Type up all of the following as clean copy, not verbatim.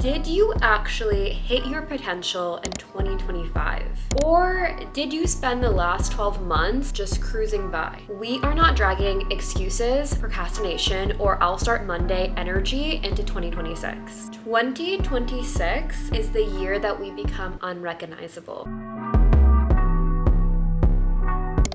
Did you actually hit your potential in 2025? Or did you spend the last 12 months just cruising by? We are not dragging excuses, procrastination, or I'll start Monday energy into 2026. 2026 is the year that we become unrecognizable.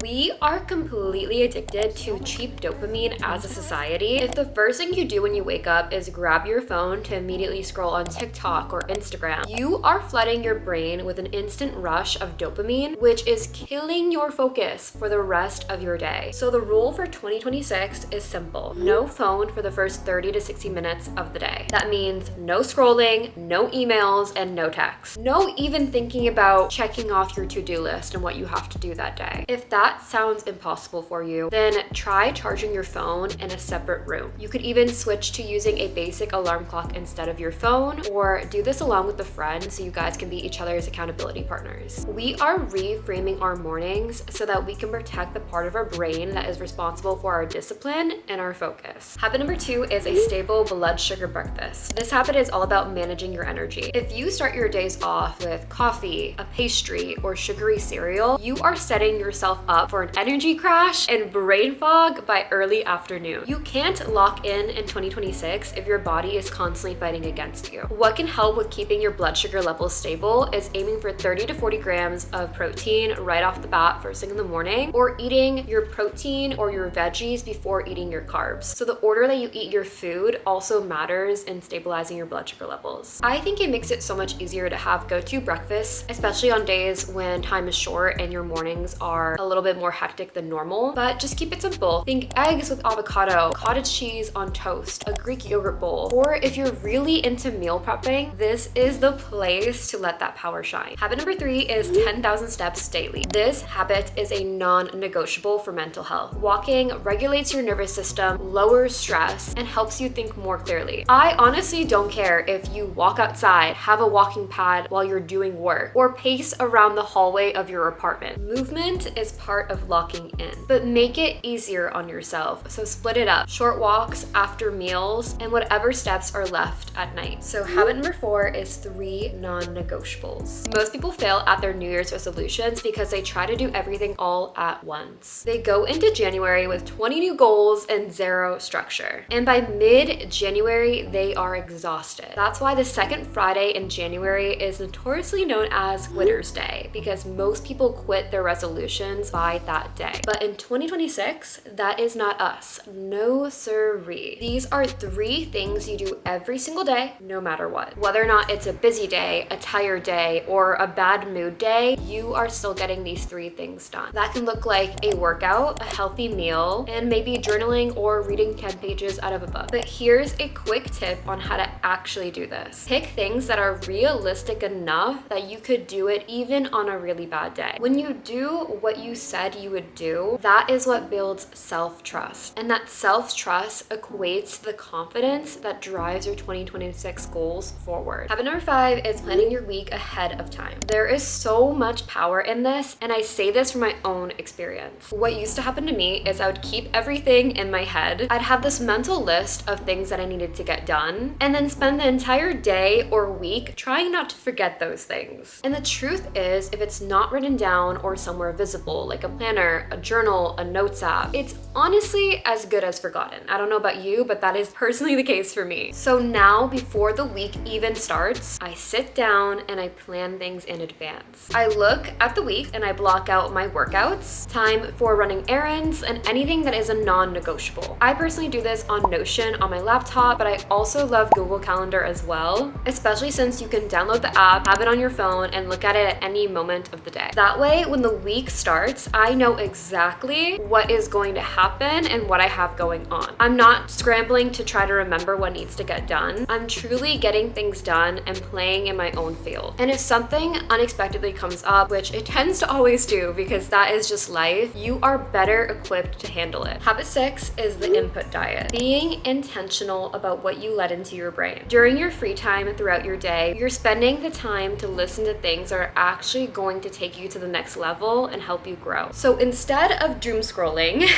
We are completely addicted to cheap dopamine as a society. If the first thing you do when you wake up is grab your phone to immediately scroll on TikTok or Instagram, you are flooding your brain with an instant rush of dopamine, which is killing your focus for the rest of your day. So the rule for 2026 is simple. No phone for the first 30 to 60 minutes of the day. That means no scrolling, no emails, and no texts. No even thinking about checking off your to-do list and what you have to do that day. If that sounds impossible for you, then try charging your phone in a separate room. You could even switch to using a basic alarm clock instead of your phone, or do this along with a friend so you guys can be each other's accountability partners. We are reframing our mornings so that we can protect the part of our brain that is responsible for our discipline and our focus. Habit number 2 is a stable blood sugar breakfast. This habit is all about managing your energy. If you start your days off with coffee, a pastry, or sugary cereal, you are setting yourself up for an energy crash and brain fog by early afternoon. You can't lock in 2026 if your body is constantly fighting against you. What can help with keeping your blood sugar levels stable is aiming for 30 to 40 grams of protein right off the bat first thing in the morning, or eating your protein or your veggies before eating your carbs. So the order that you eat your food also matters in stabilizing your blood sugar levels. I think it makes it so much easier to have go-to breakfasts, especially on days when time is short and your mornings are a little bit more hectic than normal, but just keep it simple. Think eggs with avocado, cottage cheese on toast, a Greek yogurt bowl, or if you're really into meal prepping, this is the place to let that power shine. Habit number 3 is 10,000 steps daily. This habit is a non-negotiable for mental health. Walking regulates your nervous system, lowers stress, and helps you think more clearly. I honestly don't care if you walk outside, have a walking pad while you're doing work, or pace around the hallway of your apartment. Movement is part of locking in, but make it easier on yourself. So split it up. Short walks after meals and whatever steps are left at night. So habit number 4 is 3 non-negotiables. Most people fail at their New Year's resolutions because they try to do everything all at once. They go into January with 20 new goals and 0 structure. And by mid-January, they are exhausted. That's why the second Friday in January is notoriously known as Quitter's Day, because most people quit their resolutions by that day. But in 2026, that is not us. No siree. These are 3 things you do every single day, no matter what. Whether or not it's a busy day, a tired day, or a bad mood day, you are still getting these 3 things done. That can look like a workout, a healthy meal, and maybe journaling or reading 10 pages out of a book. But here's a quick tip on how to actually do this. Pick things that are realistic enough that you could do it even on a really bad day. When you do what you said you would do, that is what builds self-trust. And that self-trust equates to the confidence that drives your 2026 goals forward. Habit number 5 is planning your week ahead of time. There is so much power in this, and I say this from my own experience. What used to happen to me is I would keep everything in my head. I'd have this mental list of things that I needed to get done, and then spend the entire day or week trying not to forget those things. And the truth is, if it's not written down or somewhere visible, like a planner, a journal, a notes app, it's honestly as good as forgotten. I don't know about you, but that is personally the case for me. So now, before the week even starts, I sit down and I plan things in advance. I look at the week and I block out my workouts, time for running errands, and anything that is a non-negotiable. I personally do this on Notion on my laptop, but I also love Google Calendar as well, especially since you can download the app, have it on your phone, and look at it at any moment of the day. That way, when the week starts, I know exactly what is going to happen and what I have going on. I'm not scrambling to try to remember what needs to get done. I'm truly getting things done and playing in my own field. And if something unexpectedly comes up, which it tends to always do because that is just life, you are better equipped to handle it. Habit 6 is the input diet. Being intentional about what you let into your brain. During your free time throughout your day, you're spending the time to listen to things that are actually going to take you to the next level and help you grow. video. So instead of doom scrolling,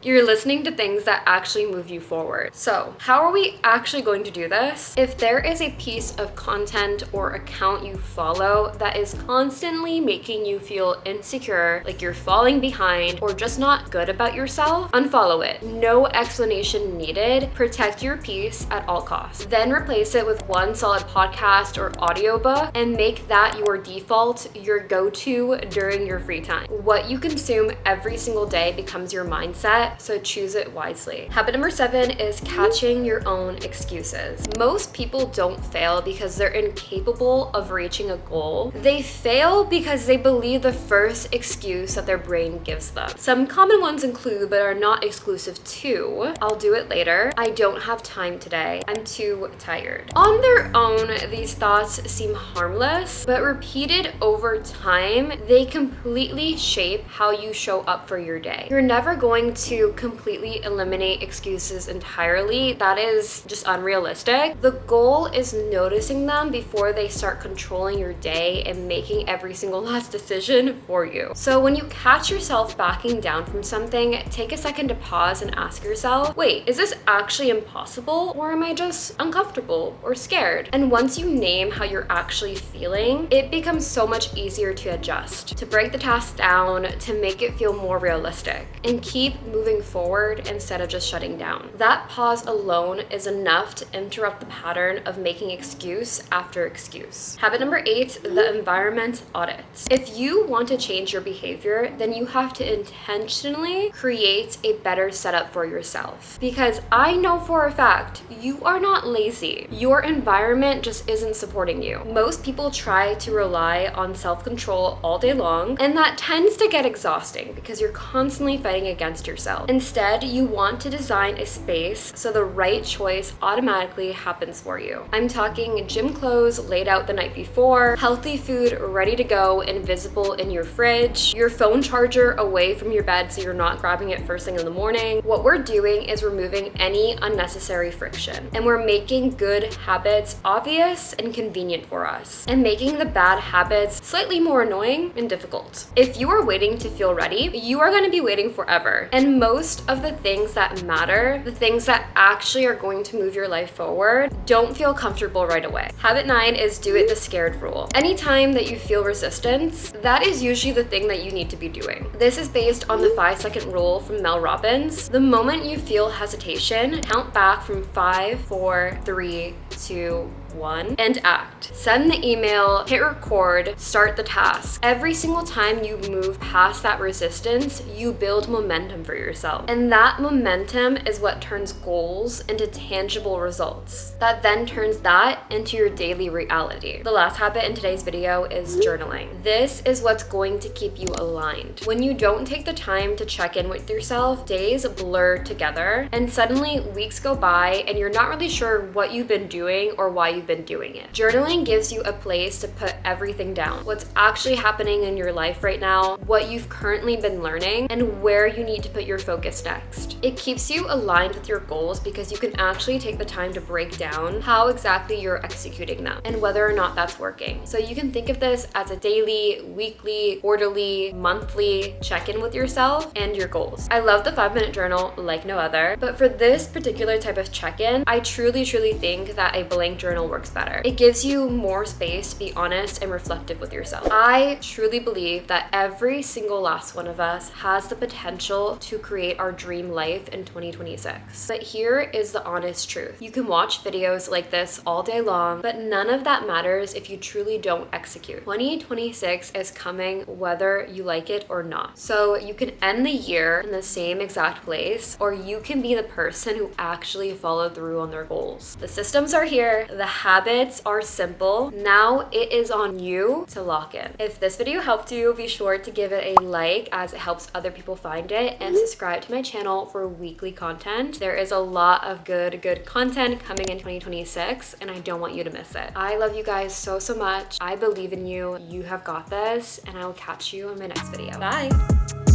you're listening to things that actually move you forward. So how are we actually going to do this? If there is a piece of content or account you follow that is constantly making you feel insecure, like you're falling behind or just not good about yourself, unfollow it. No explanation needed. Protect your peace at all costs. Then replace it with one solid podcast or audiobook and make that your default, your go-to during your free time. What you consume every single day becomes your mindset, so choose it wisely. Habit number 7 is catching your own excuses. Most people don't fail because they're incapable of reaching a goal. They fail because they believe the first excuse that their brain gives them. Some common ones include, but are not exclusive to, I'll do it later, I don't have time today, I'm too tired. On their own, these thoughts seem harmless, but repeated over time, they completely shape how you show up for your day. You're never going to completely eliminate excuses entirely. That is just unrealistic. The goal is noticing them before they start controlling your day and making every single last decision for you. So when you catch yourself backing down from something, take a second to pause and ask yourself, wait, is this actually impossible, or am I just uncomfortable or scared? And once you name how you're actually feeling, it becomes so much easier to adjust, to break the task down, to make it feel more realistic, and keep moving forward instead of just shutting down. That pause alone is enough to interrupt the pattern of making excuse after excuse. Habit number 8, the environment audit. If you want to change your behavior, then you have to intentionally create a better setup for yourself. Because I know for a fact, you are not lazy. Your environment just isn't supporting you. Most people try to rely on self-control all day long, and that tends to get exhausting because you're constantly fighting against yourself. Instead, you want to design a space so the right choice automatically happens for you. I'm talking gym clothes laid out the night before, healthy food ready to go and visible in your fridge, your phone charger away from your bed so you're not grabbing it first thing in the morning. What we're doing is removing any unnecessary friction, and we're making good habits obvious and convenient for us, and making the bad habits slightly more annoying and difficult. If you are waiting to feel ready, you are going to be waiting forever. And most of the things that matter, the things that actually are going to move your life forward, don't feel comfortable right away. Habit 9 is do it the scared rule. Anytime that you feel resistance, that is usually the thing that you need to be doing. This is based on the 5-second rule from Mel Robbins. The moment you feel hesitation, count back from 5, 4, 3, 2, 1, and act. Send the email, hit record, start the task. Every single time you move past that resistance, you build momentum for yourself. And that momentum is what turns goals into tangible results. That then turns that into your daily reality. The last habit in today's video is journaling. This is what's going to keep you aligned. When you don't take the time to check in with yourself, days blur together, and suddenly weeks go by and you're not really sure what you've been doing or why you've been doing it. Journaling gives you a place to put everything down. What's actually happening in your life right now, what you've currently been learning, and where you need to put your focus next. It keeps you aligned with your goals because you can actually take the time to break down how exactly you're executing them and whether or not that's working. So you can think of this as a daily, weekly, quarterly, monthly check-in with yourself and your goals. I love the 5-minute journal like no other, but for this particular type of check-in, I truly think that a blank journal works better. It gives you more space to be honest and reflective with yourself. I truly believe that every single last one of us has the potential to create our dream life in 2026. But here is the honest truth. You can watch videos like this all day long, but none of that matters if you truly don't execute. 2026 is coming whether you like it or not. So you can end the year in the same exact place, or you can be the person who actually followed through on their goals. The systems are here, the habits are simple. Now it is on you to lock in. If this video helped you, be sure to give it a like as it helps other people find it, and subscribe to my channel for weekly content. There is a lot of good content coming in 2026 and I don't want you to miss it. I love you guys so much. I believe in you. You have got this, and I will catch you in my next video. Bye.